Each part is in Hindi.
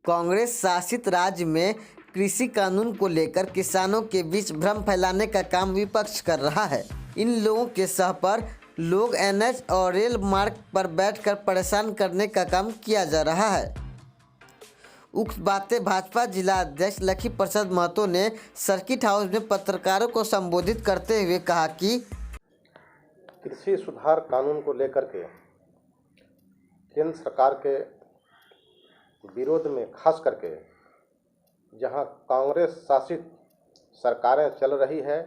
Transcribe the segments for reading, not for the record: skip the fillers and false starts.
कांग्रेस शासित राज्य में कृषि कानून को लेकर किसानों के बीच भ्रम फैलाने का काम विपक्ष कर रहा है। इन लोगों के सह पर लोग एनएच और रेल मार्ग पर बैठकर परेशान करने का काम किया जा रहा है। उक्त बातें भाजपा जिला अध्यक्ष लक्ष्मी प्रसाद महतो ने सर्किट हाउस में पत्रकारों को संबोधित करते हुए कहा कि कृषि सुधार कानून को लेकर के केंद्र सरकार के विरोध में खास करके जहां कांग्रेस शासित सरकारें चल रही है,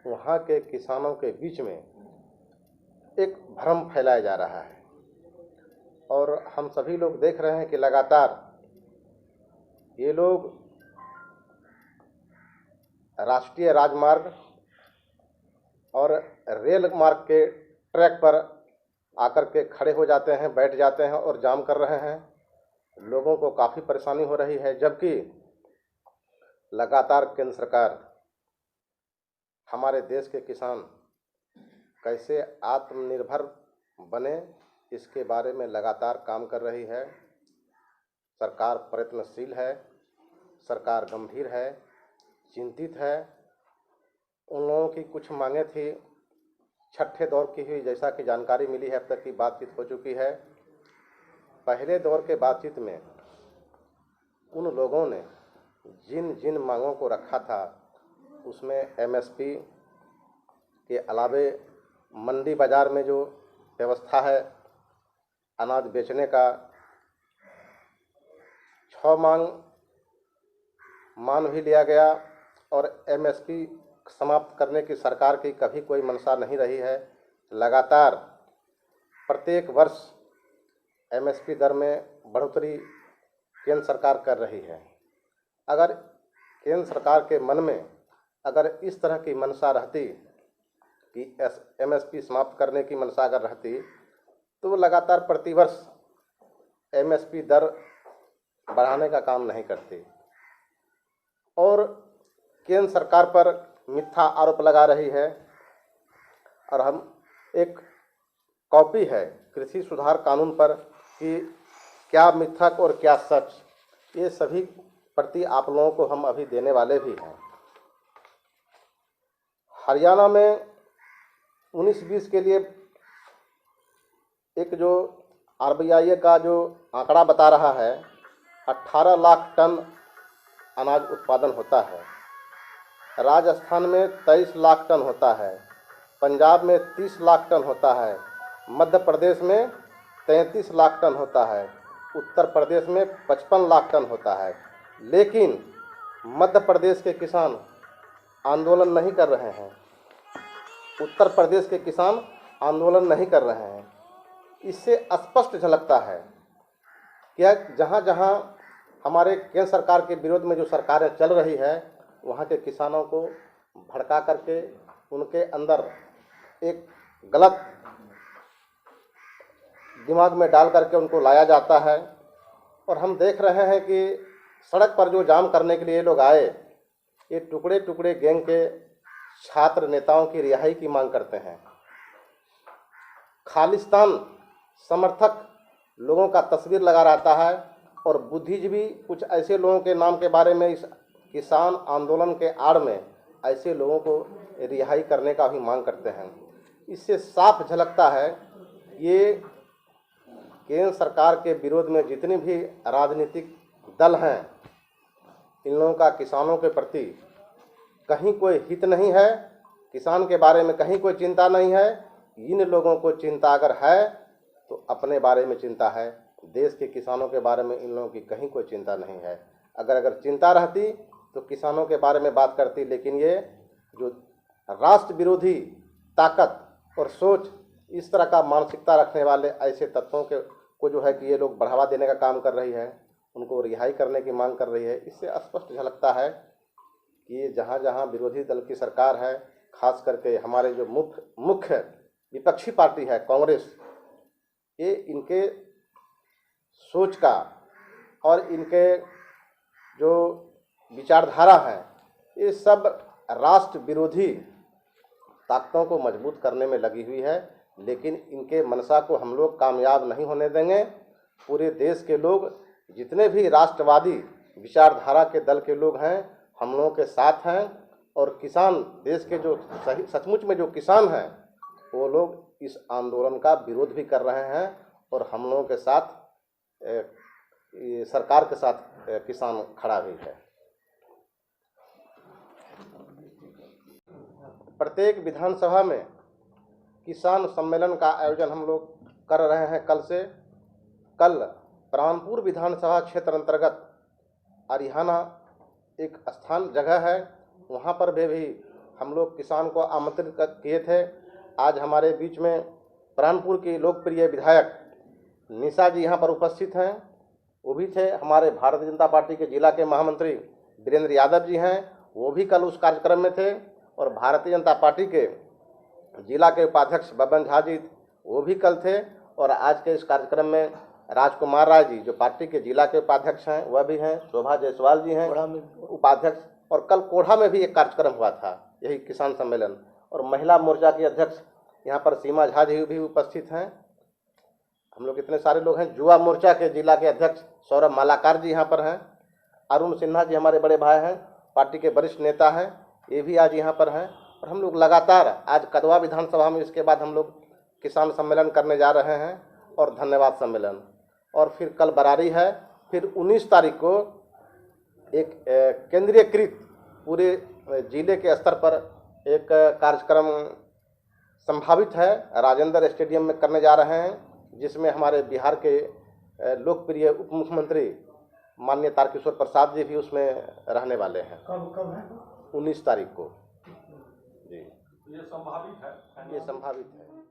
वहां के किसानों के बीच में एक भ्रम फैलाया जा रहा है। और हम सभी लोग देख रहे हैं कि लगातार ये लोग राष्ट्रीय राजमार्ग और रेल मार्ग के ट्रैक पर आकर के खड़े हो जाते हैं, बैठ जाते हैं और जाम कर रहे हैं। लोगों को काफ़ी परेशानी हो रही है, जबकि लगातार केंद्र सरकार हमारे देश के किसान कैसे आत्मनिर्भर बने, इसके बारे में लगातार काम कर रही है। सरकार प्रयत्नशील है, सरकार गंभीर है, चिंतित है। उन लोगों की कुछ मांगे थी, छठे दौर की हुई, जैसा कि जानकारी मिली है, अब तक की बातचीत हो चुकी है। पहले दौर के बातचीत में उन लोगों ने जिन जिन मांगों को रखा था, उसमें एमएसपी के अलावे मंडी बाज़ार में जो व्यवस्था है अनाज बेचने का, 6 मांग मान भी लिया गया और एमएसपी समाप्त करने की सरकार की कभी कोई मंशा नहीं रही है। लगातार प्रत्येक वर्ष एमएसपी दर में बढ़ोतरी केंद्र सरकार कर रही है। अगर केंद्र सरकार के मन में अगर इस तरह की मंशा रहती कि एमएसपी समाप्त करने की मंशा अगर रहती, तो वो लगातार प्रतिवर्ष एमएसपी दर बढ़ाने का काम नहीं करती और केंद्र सरकार पर मिथ्या आरोप लगा रही है। और हम एक कॉपी है कृषि सुधार कानून पर कि क्या मिथक और क्या सच, ये सभी प्रति आप लोगों को हम अभी देने वाले भी हैं। हरियाणा में 19-20 के लिए एक जो आरबीआई का जो आंकड़ा बता रहा है, 18 लाख टन अनाज उत्पादन होता है। राजस्थान में 23 लाख टन होता है, पंजाब में 30 लाख टन होता है, मध्य प्रदेश में 33 लाख टन होता है, उत्तर प्रदेश में 55 लाख टन होता है। लेकिन मध्य प्रदेश के किसान आंदोलन नहीं कर रहे हैं, उत्तर प्रदेश के किसान आंदोलन नहीं कर रहे हैं। इससे स्पष्ट झलकता है कि जहाँ जहाँ हमारे केंद्र सरकार के विरोध में जो सरकारें चल रही है, वहाँ के किसानों को भड़का करके उनके अंदर एक गलत दिमाग में डाल करके उनको लाया जाता है। और हम देख रहे हैं कि सड़क पर जो जाम करने के लिए लोग आए, ये टुकड़े टुकड़े गैंग के छात्र नेताओं की रिहाई की मांग करते हैं। खालिस्तान समर्थक लोगों का तस्वीर लगा रहता है और बुद्धिजीवी कुछ ऐसे लोगों के नाम के बारे में इस किसान आंदोलन के आड़ में ऐसे लोगों को रिहाई करने का भी मांग करते हैं। इससे साफ झलकता है ये केंद्र सरकार के विरोध में जितने भी राजनीतिक दल हैं, इन लोगों का किसानों के प्रति कहीं कोई हित नहीं है, किसान के बारे में कहीं कोई चिंता नहीं है। इन लोगों को चिंता अगर है तो अपने बारे में चिंता है, देश के किसानों के बारे में इन लोगों की कहीं कोई चिंता नहीं है। अगर चिंता रहती तो किसानों के बारे में बात करती। लेकिन ये जो राष्ट्र विरोधी ताकत और सोच, इस तरह का मानसिकता रखने वाले ऐसे तत्वों को जो है कि ये लोग बढ़ावा देने का काम कर रही है, उनको रिहाई करने की मांग कर रही है। इससे स्पष्ट झलकता है कि जहाँ जहाँ विरोधी दल की सरकार है, खास करके हमारे जो मुख्य विपक्षी पार्टी है कांग्रेस, ये इनके सोच का और इनके जो विचारधारा है, ये सब राष्ट्र विरोधी ताकतों को मजबूत करने में लगी हुई है। लेकिन इनके मनसा को हम लोग कामयाब नहीं होने देंगे। पूरे देश के लोग जितने भी राष्ट्रवादी विचारधारा के दल के लोग हैं हम लोगों के साथ हैं, और किसान देश के जो सही सचमुच में जो किसान हैं वो लोग इस आंदोलन का विरोध भी कर रहे हैं, और हम लोगों के साथ सरकार के साथ किसान खड़ा भी है। प्रत्येक विधानसभा में किसान सम्मेलन का आयोजन हम लोग कर रहे हैं। कल प्राणपुर विधानसभा क्षेत्र अंतर्गत अरिहाना एक स्थान जगह है, वहाँ पर भी हम लोग किसान को आमंत्रित किए थे। आज हमारे बीच में प्राणपुर की लोकप्रिय विधायक निशा जी यहाँ पर उपस्थित हैं, वो भी थे। हमारे भारतीय जनता पार्टी के जिला के महामंत्री वीरेंद्र यादव जी हैं, वो भी कल उस कार्यक्रम में थे। और भारतीय जनता पार्टी के जिला के उपाध्यक्ष बबन झा जी वो भी कल थे। और आज के इस कार्यक्रम में राजकुमार राय जी जो पार्टी के जिला के उपाध्यक्ष हैं वह भी हैं, शोभा जायसवाल जी हैं उपाध्यक्ष। और कल कोढ़ा में भी एक कार्यक्रम हुआ था, यही किसान सम्मेलन। और महिला मोर्चा की अध्यक्ष यहाँ पर सीमा झा जी भी उपस्थित हैं। हम लोग इतने सारे लोग हैं। युवा मोर्चा के जिला के अध्यक्ष सौरभ मालाकार जी यहाँ पर हैं। अरुण सिन्हा जी हमारे बड़े भाई हैं, पार्टी के वरिष्ठ नेता हैं, ये भी आज यहाँ पर हैं। और हम लोग लगातार आज कदवा विधानसभा में इसके बाद हम लोग किसान सम्मेलन करने जा रहे हैं और धन्यवाद सम्मेलन। और फिर कल बरारी है। फिर 19 तारीख को एक केंद्रीयकृत पूरे जिले के स्तर पर एक कार्यक्रम संभावित है, राजेंद्र स्टेडियम में करने जा रहे हैं, जिसमें हमारे बिहार के लोकप्रिय उप मुख्यमंत्री माननीय तारकिशोर प्रसाद जी भी उसमें रहने वाले हैं। कब है? 19 तारीख को जी। ये संभावित है। ये संभावित है।